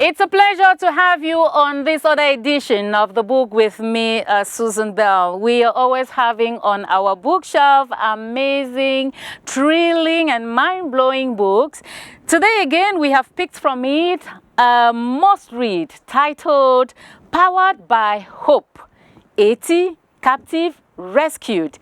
It's a pleasure to have you on this other edition of the book with me, Susan Bell. We are always having on our bookshelf amazing, thrilling, and mind-blowing books. Today again, we have picked from it a must-read titled Powered by Hope, 80 Captive Rescued.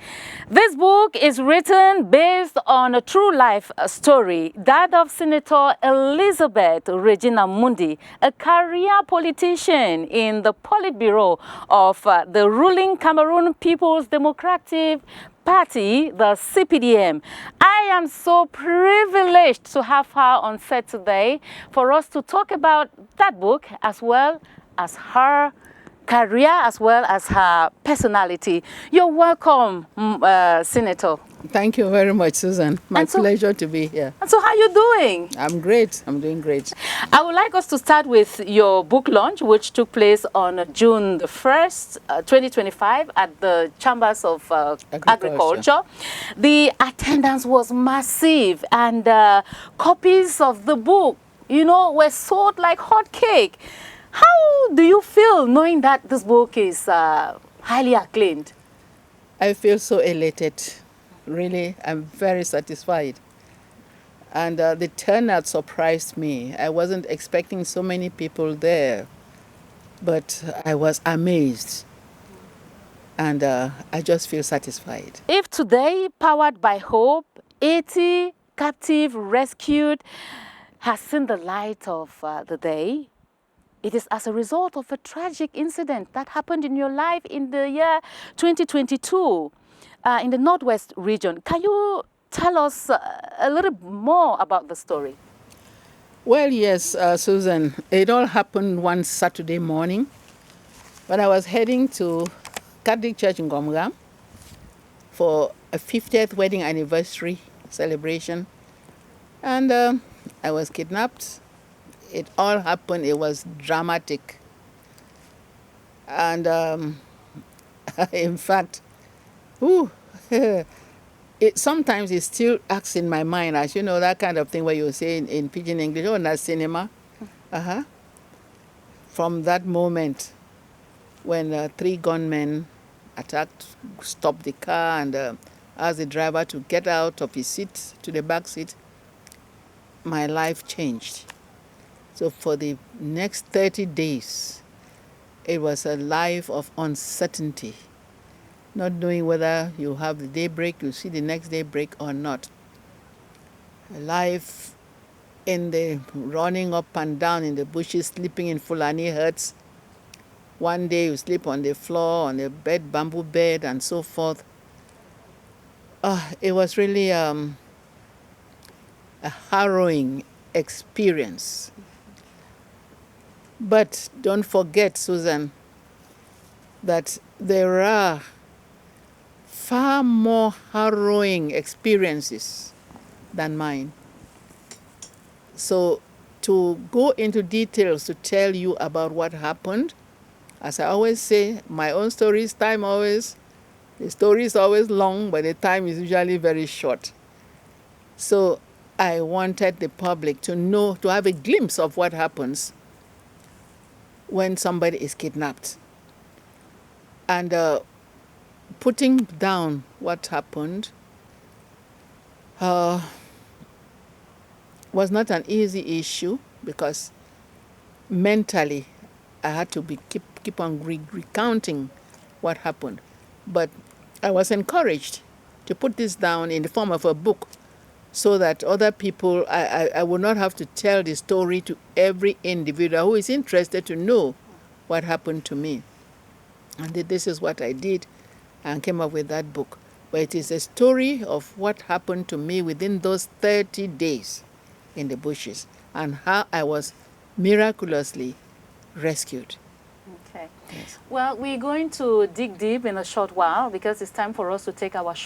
This book is written based on a true life story, that of Senator Elizabeth Regina MUNDI, a career politician in the Politburo of the ruling Cameroon People's Democratic Party, the CPDM. I am so privileged to have her on set today for us to talk about that book as well as her career as well as her personality. You're welcome, Senator. Thank you very much, Susan. My pleasure to be here. And so how are you doing? I'm great. I'm doing great. I would like us to start with your book launch, which took place on June the 1st, 2025 at the Chambers of Agriculture. The attendance was massive and copies of the book, were sold like hotcake. How do you feel knowing that this book is highly acclaimed? I feel so elated. Really, I'm very satisfied. And the turnout surprised me. I wasn't expecting so many people there, but I was amazed. And I just feel satisfied. If today, Powered by Hope, 80 Captive Rescued has seen the light of the day, it is as a result of a tragic incident that happened in your life in the year 2022 in the Northwest region. Can you tell us a little more about the story? Well, yes, Susan. It all happened one Saturday morning when I was heading to Catholic Church in Gomga for a 50th wedding anniversary celebration. And I was kidnapped. It all happened. It was dramatic. And in fact, sometimes it still acts in my mind, as you know, that kind of thing where you say in pidgin English, oh, that's cinema. From that moment when 3 gunmen stopped the car and asked the driver to get out of his seat to the back seat, my life changed. So for the next 30 days, it was a life of uncertainty, not knowing whether you have the daybreak, you see the next daybreak or not. A life in the running up and down in the bushes, sleeping in Fulani huts. One day you sleep on the floor, on the bed, bamboo bed, and so forth. It was really a harrowing experience. But don't forget, Susan, that there are far more harrowing experiences than mine. So to go into details to tell you about what happened, as I always say, my own stories, the story is always long, but the time is usually very short. So I wanted the public to know, to have a glimpse of what happens when somebody is kidnapped. And putting down what happened was not an easy issue because mentally I had to keep on recounting what happened. But I was encouraged to put this down in the form of a book so that other people, I would not have to tell the story to every individual who is interested to know what happened to me. And this is what I did and came up with that book. But it is a story of what happened to me within those 30 days in the bushes and how I was miraculously rescued. Okay. Yes. Well, we're going to dig deep in a short while because it's time for us to take our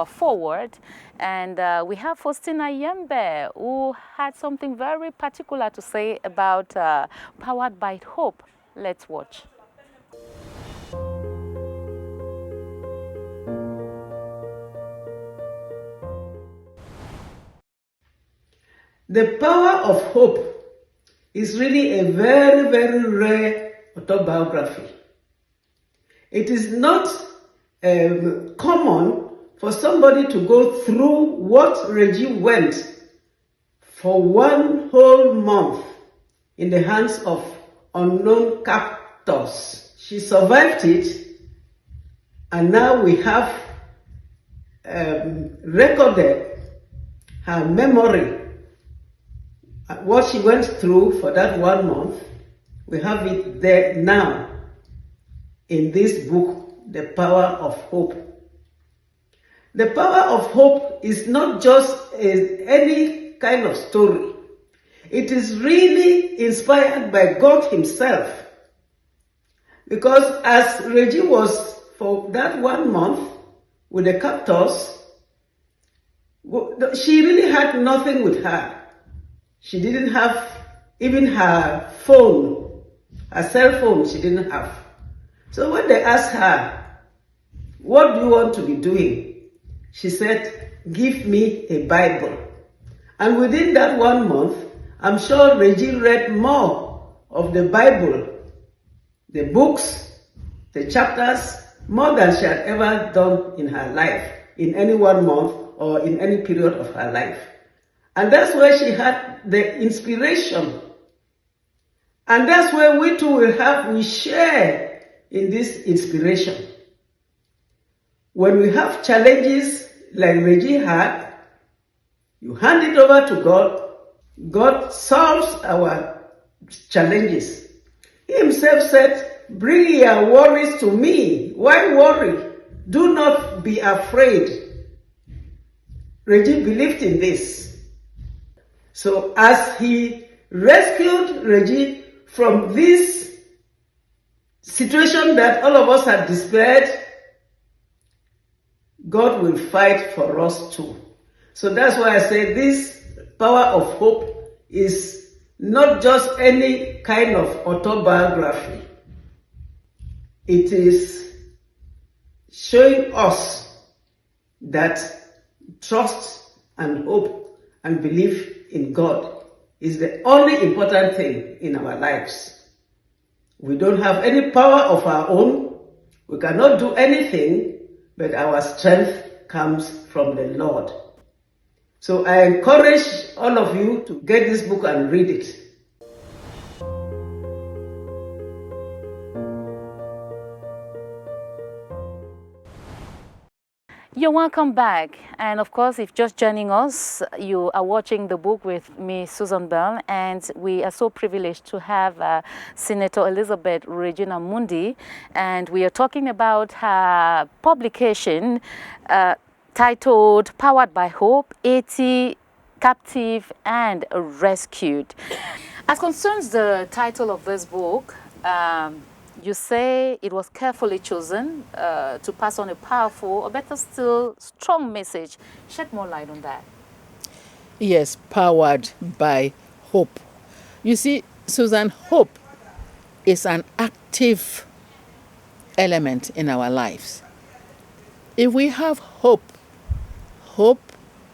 forward. And we have Faustina Yembe, who had something very particular to say about Powered by Hope. Let's watch. The power of hope is really a very, very rare autobiography. It is not common for somebody to go through what Regina went for 1 whole month in the hands of unknown captors. She survived it, and now we have recorded her memory, what she went through for that 1 month. We have it there now in this book, The Power of Hope. The power of hope is not just any kind of story. It is really inspired by God Himself. Because as Regina was for that 1 month with the captors, she really had nothing with her. She didn't have even her phone, her cell phone she didn't have. So when they asked her, what do you want to be doing? She said, give me a Bible. And within that 1 month, I'm sure Regina read more of the Bible, the books, the chapters, more than she had ever done in her life, in any 1 month or in any period of her life. And that's where she had the inspiration. And that's where we too we share in this inspiration. When we have challenges like Regina had, you hand it over to God. God solves our challenges. He Himself said, bring your worries to me. Why worry? Do not be afraid. Regina believed in this. So as He rescued Regina from this situation that all of us had despaired, God will fight for us too. So that's why I say this power of hope is not just any kind of autobiography. It is showing us that trust and hope and belief in God is the only important thing in our lives. We don't have any power of our own. We cannot do anything, but our strength comes from the Lord. So I encourage all of you to get this book and read it. You're welcome back. And of course, if just joining us, you are watching the book with me, Susan Bell, and we are so privileged to have Senator Elizabeth Regina MUNDI, and we are talking about her publication titled Powered by Hope, 80 Captive and Rescued. As concerns the title of this book, you say it was carefully chosen to pass on a powerful, or better still, strong message. Shed more light on that. Yes, powered by hope. You see, Susan, hope is an active element in our lives. If we have hope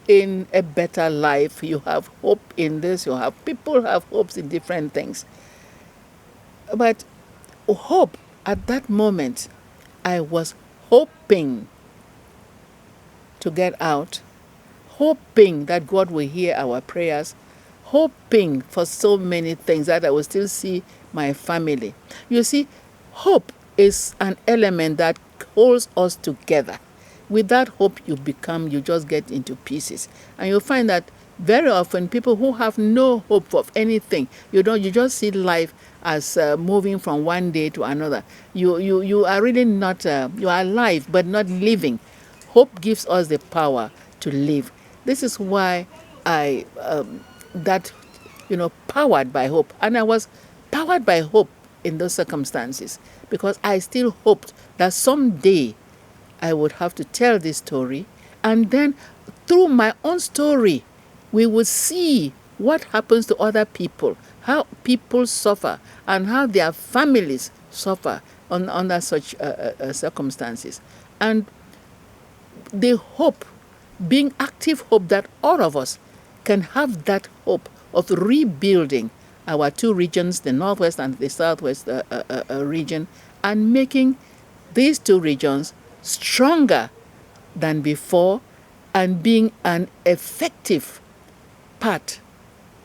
in a better life, you have hope in this, people have hopes in different things. But hope, at that moment, I was hoping to get out, hoping that God will hear our prayers, hoping for so many things, that I will still see my family. You see, hope is an element that holds us together. Without hope, you just get into pieces. And you'll find that very often people who have no hope of anything, you just see life as moving from one day to another. You are really not, you are alive but not living. Hope gives us the power to live. This is why powered by hope. And I was powered by hope in those circumstances because I still hoped that someday I would have to tell this story, and then through my own story, we would see what happens to other people, how people suffer, and how their families suffer under such circumstances. And the hope, being active hope, that all of us can have that hope of rebuilding our two regions, the Northwest and the Southwest region, and making these two regions stronger than before and being an effective part,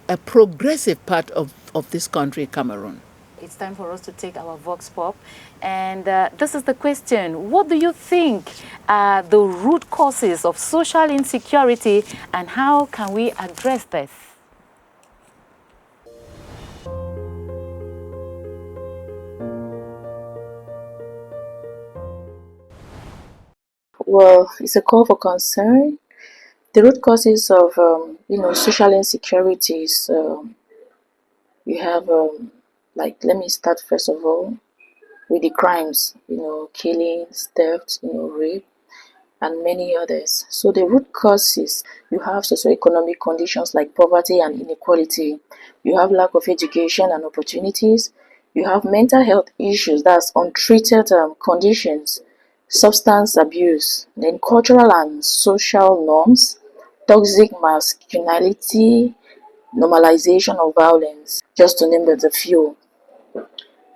a progressive part of this country, Cameroon. It's time for us to take our Vox Pop. And this is the question. What do you think are the root causes of social insecurity, and how can we address this? Well, it's a call for concern. The root causes of social insecurities. You have like, let me start first of all with the crimes. Killings, theft, rape, and many others. So the root causes, you have socioeconomic conditions like poverty and inequality. You have lack of education and opportunities. You have mental health issues, that's untreated conditions, substance abuse, then cultural and social norms, toxic masculinity, normalization of violence, just to name but a few.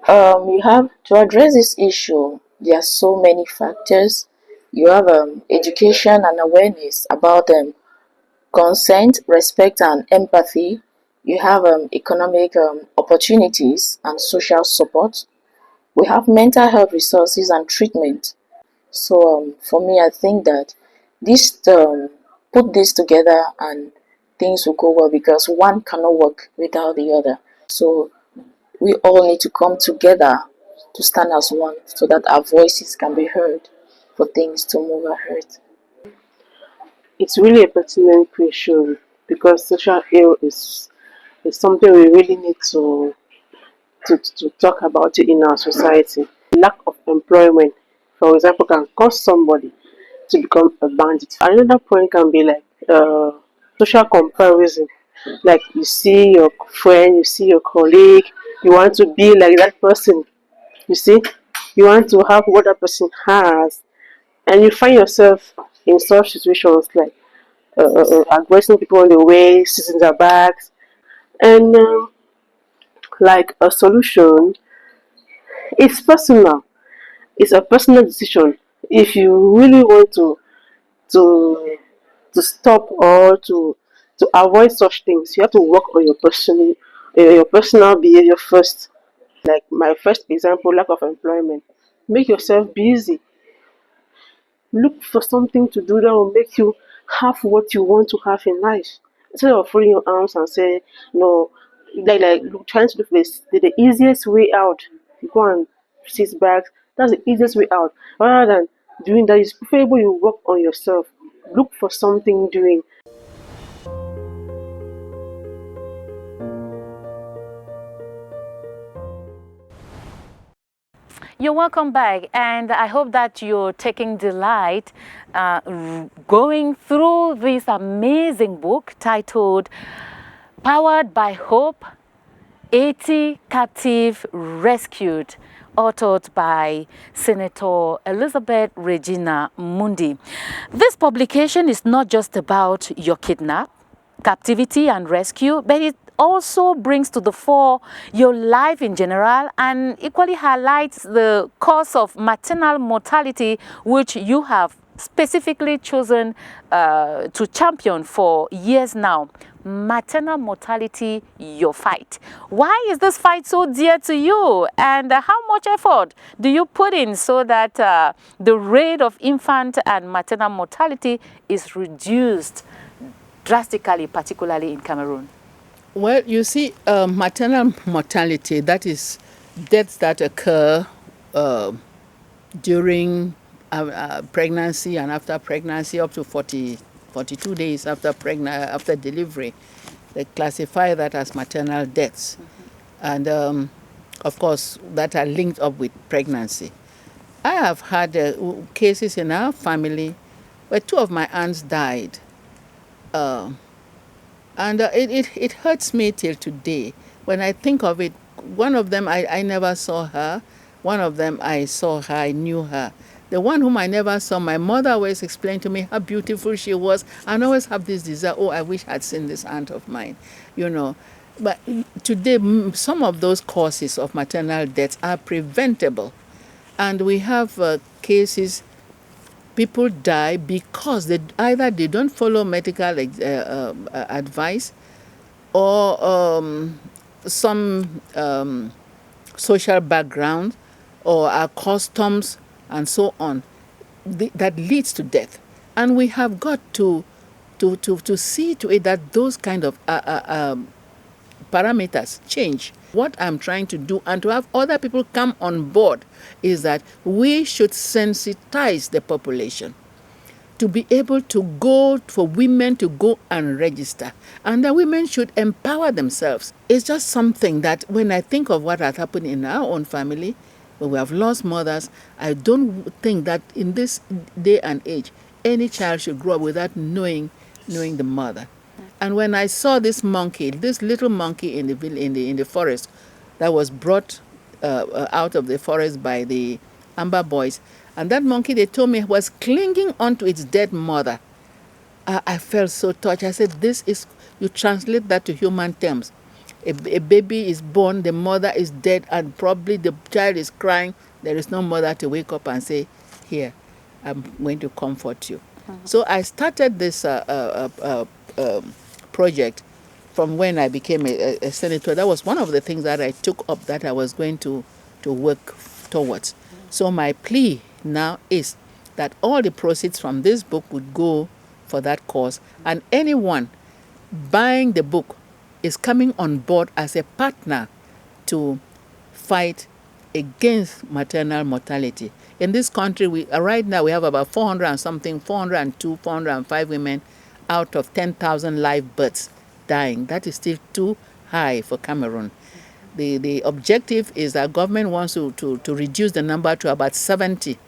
You have to address this issue. There are so many factors. You have education and awareness about consent, respect, and empathy. You have economic opportunities and social support. We have mental health resources and treatment. So for me, I think that this put this together and things will go well, because one cannot work without the other. So we all need to come together to stand as one so that our voices can be heard for things to move ahead. It's really a pertinent question because social ill is something we really need to talk about it in our society. Lack of employment, for example, can cause somebody to become a bandit. Another point can be like social comparison. Like you see your friend, you see your colleague, you want to be like that person. You see, you want to have what that person has, and you find yourself in such situations like aggressing people on the way, seizing their bags, and like a solution. It's personal. It's a personal decision. If you really want to to stop or to avoid such things, you have to work on your personal behavior first. Like my first example, lack of employment. Make yourself busy. Look for something to do that will make you have what you want to have in life. Instead of folding your arms and say no, trying to look for the easiest way out. You go and sit back. That's the easiest way out. Rather than doing that, it's preferable you work on yourself. Look for something doing. You're welcome back, and I hope that you're taking delight going through this amazing book titled Powered by Hope, 80 Captive Rescued, authored by Senator Elizabeth Regina MUNDI. This publication is not just about your kidnap, captivity, and rescue, but it also brings to the fore your life in general, and equally highlights the cause of maternal mortality, which you have specifically chosen to champion for years now. Maternal mortality, your fight. Why is this fight so dear to you, and how much effort do you put in so that the rate of infant and maternal mortality is reduced drastically, particularly in Cameroon? Well, you see, maternal mortality, that is deaths that occur during pregnancy and after pregnancy, up to 42 days after delivery. They classify that as maternal deaths. Mm-hmm. And of course, that are linked up with pregnancy. I have had cases in our family where two of my aunts died. And it hurts me till today. When I think of it, one of them, I never saw her. One of them, I saw her, I knew her. The one whom I never saw, my mother always explained to me how beautiful she was, and I always have this desire, oh, I wish I'd seen this aunt of mine, you know. But today, some of those causes of maternal deaths are preventable. And we have cases, people die because either they don't follow medical advice, or some social background, or our customs and so on, that leads to death. And we have got to see to it that those kind of parameters change. What I'm trying to do, and to have other people come on board, is that we should sensitize the population to be able to go, for women to go and register. And the women should empower themselves. It's just something that when I think of what has happened in our own family, where we have lost mothers, I don't think that in this day and age, any child should grow up without knowing the mother. And when I saw this monkey, this little monkey in the forest, that was brought out of the forest by the Amber Boys, and that monkey, they told me, was clinging onto its dead mother. I felt so touched. I said, this is, you translate that to human terms. A baby is born, the mother is dead, and probably the child is crying. There is no mother to wake up and say, here, I'm going to comfort you. So I started this project from when I became a senator. That was one of the things that I took up, that I was going to work towards. So my plea now is that all the proceeds from this book would go for that cause, and anyone buying the book is coming on board as a partner to fight against maternal mortality. In this country, right now we have about 400 and something, 402, 405 women out of 10,000 live births dying. That is still too high for Cameroon. The objective is that government wants to reduce the number to about 70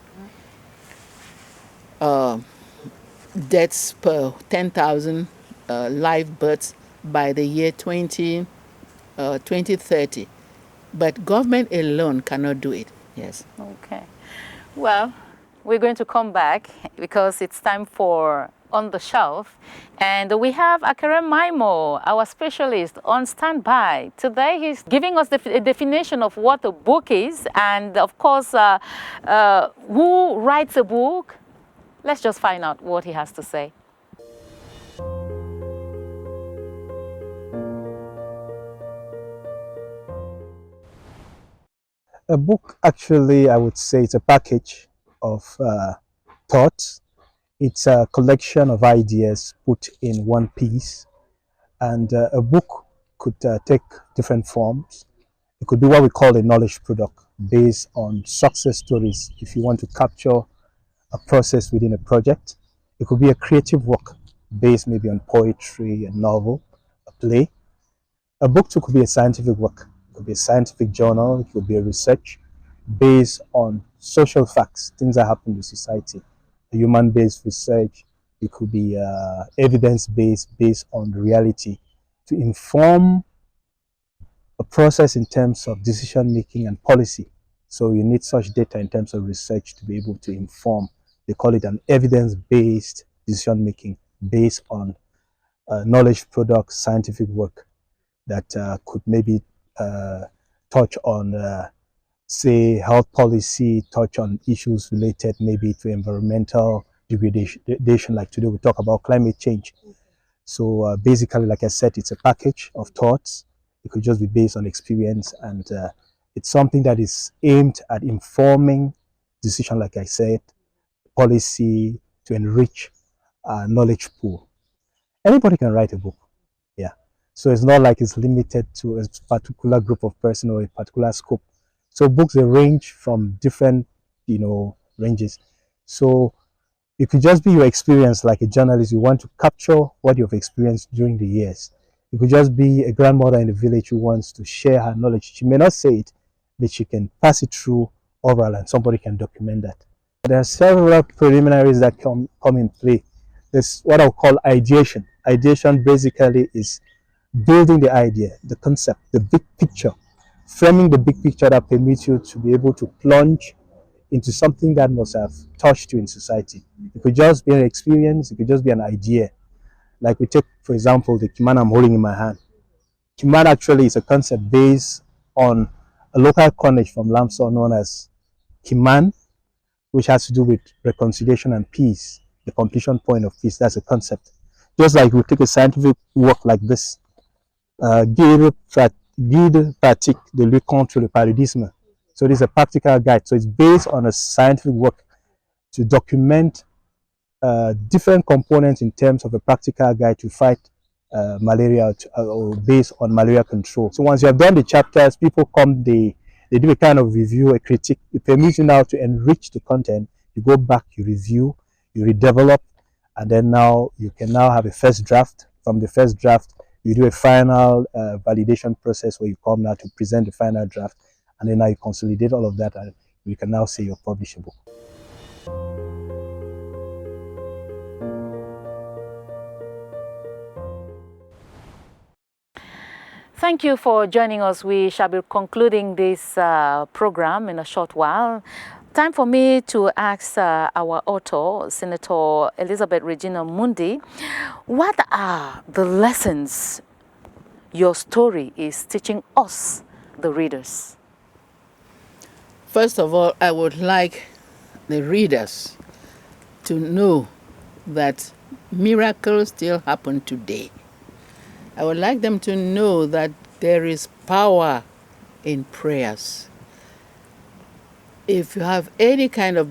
deaths per 10,000 live births by the year 2030. But government alone cannot do it. Yes. Okay. Well, we're going to come back because it's time for On the Shelf. And we have Akere Maimo, our specialist, on standby. Today he's giving us the definition of what a book is, and of course, who writes a book. Let's just find out what he has to say. A book, actually, I would say it's a package of thoughts. It's a collection of ideas put in one piece. And a book could take different forms. It could be what we call a knowledge product, based on success stories, if you want to capture a process within a project. It could be a creative work based maybe on poetry, a novel, a play. A book too could be a scientific work. It could be a scientific journal. It could be a research based on social facts, things that happen in society. A human-based research. It could be evidence-based, based on the reality, to inform a process in terms of decision-making and policy. So you need such data in terms of research to be able to inform. They call it an evidence-based decision-making based on knowledge products, scientific work that could maybe touch on, say, health policy, touch on issues related maybe to environmental degradation, like today we talk about climate change. So basically, like I said, it's a package of thoughts. It could just be based on experience, and it's something that is aimed at informing decision, like I said, policy, to enrich knowledge pool. Anybody can write a book, yeah. So it's not like it's limited to a particular group of person or a particular scope. So books, they range from different, ranges. So it could just be your experience, like a journalist. You want to capture what you've experienced during the years. It could just be a grandmother in the village who wants to share her knowledge. She may not say it, but she can pass it through oral, and somebody can document that. There are several preliminaries that come in play. There's what I'll call ideation. Ideation basically is building the idea, the concept, the big picture, framing the big picture that permits you to be able to plunge into something that must have touched you in society. It could just be an experience, it could just be an idea. Like we take, for example, the kimana I'm holding in my hand. Kiman actually is a concept based on a local coinage from Lamsor known as Kiman, which has to do with reconciliation and peace, the completion point of peace. That's a concept. Just like we take a scientific work like this, Guide pratique de lutte contre le paludisme. So this is a practical guide. So it's based on a scientific work to document different components in terms of a practical guide to fight malaria or based on malaria control. So once you have done the chapters, people come, they do a kind of review, a critique. It permits you now to enrich the content. You go back, you review, you redevelop, and then now you can now have a first draft. From the first draft, you do a final validation process where you come now to present the final draft, and then now you consolidate all of that, and you can now say you publish a book. Thank you for joining us. We shall be concluding this program in a short while. Time for me to ask our author, Senator Elizabeth Regina MUNDI, what are the lessons your story is teaching us, the readers? First of all, I would like the readers to know that miracles still happen today. I would like them to know that there is power in prayers. If you have any kind of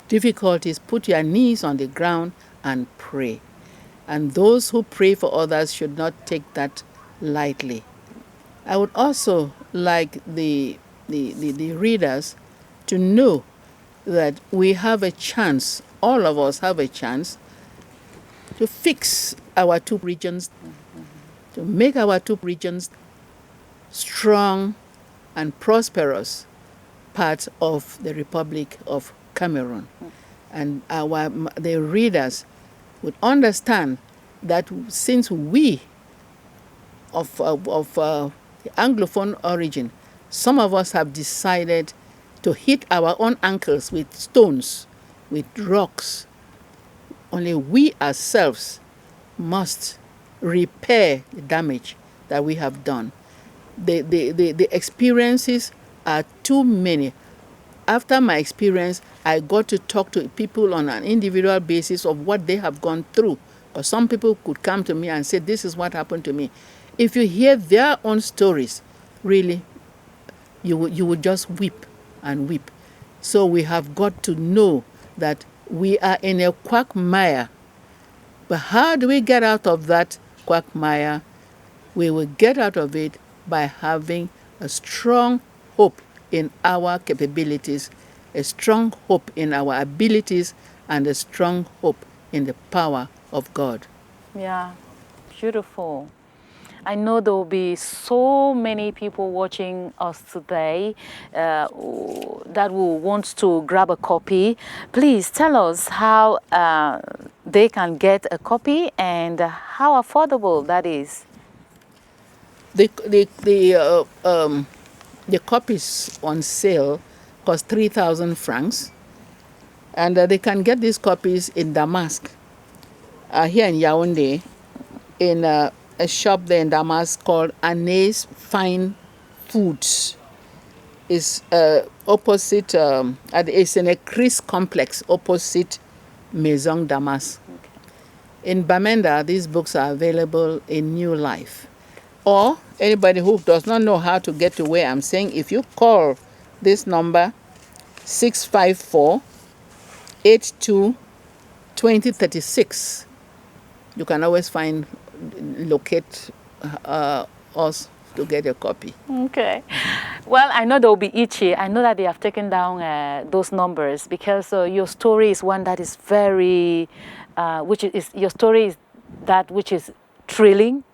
difficulties, put your knees on the ground and pray. And those who pray for others should not take that lightly. I would also like the readers to know that we have a chance, all of us have a chance, to fix our two regions, to make our two regions strong and prosperous part of the Republic of Cameroon. And the readers would understand that since we of the Anglophone origin, some of us have decided to hit our own ankles with stones, with rocks. Only we ourselves must repair the damage that we have done. The experiences are too many. After my experience, I got to talk to people on an individual basis of what they have gone through. Or some people could come to me and say, this is what happened to me. If you hear their own stories, really, you would just weep and weep. So we have got to know that we are in a quagmire. But how do we get out of that quagmire? We will get out of it by having a strong hope in our capabilities, a strong hope in our abilities, and a strong hope in the power of God. Yeah, beautiful. I know there will be so many people watching us today that will want to grab a copy. Please tell us how they can get a copy and how affordable that is. The copies on sale cost 3,000 francs, and they can get these copies in Damascus, here in Yaoundé, in a shop there in Damascus called Anne's Fine Foods. It's opposite, it's in a Chris complex opposite Maison Damas. Okay. In Bamenda, these books are available in New Life. Or anybody who does not know how to get to where I'm saying, if you call this number 654-82-2036, you can always locate us to get a copy. Okay. Well, I know they will be itchy. I know that they have taken down those numbers because your story is one that is very, your story is that which is thrilling.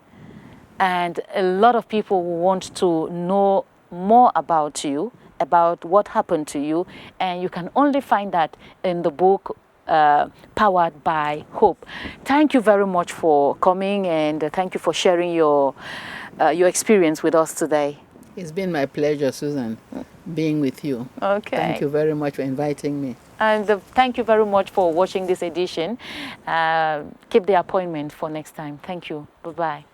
And a lot of people want to know more about you, about what happened to you. And you can only find that in the book, Powered by Hope. Thank you very much for coming, and thank you for sharing your experience with us today. It's been my pleasure, Susan, being with you. Okay. Thank you very much for inviting me. And thank you very much for watching this edition. Keep the appointment for next time. Thank you. Bye-bye.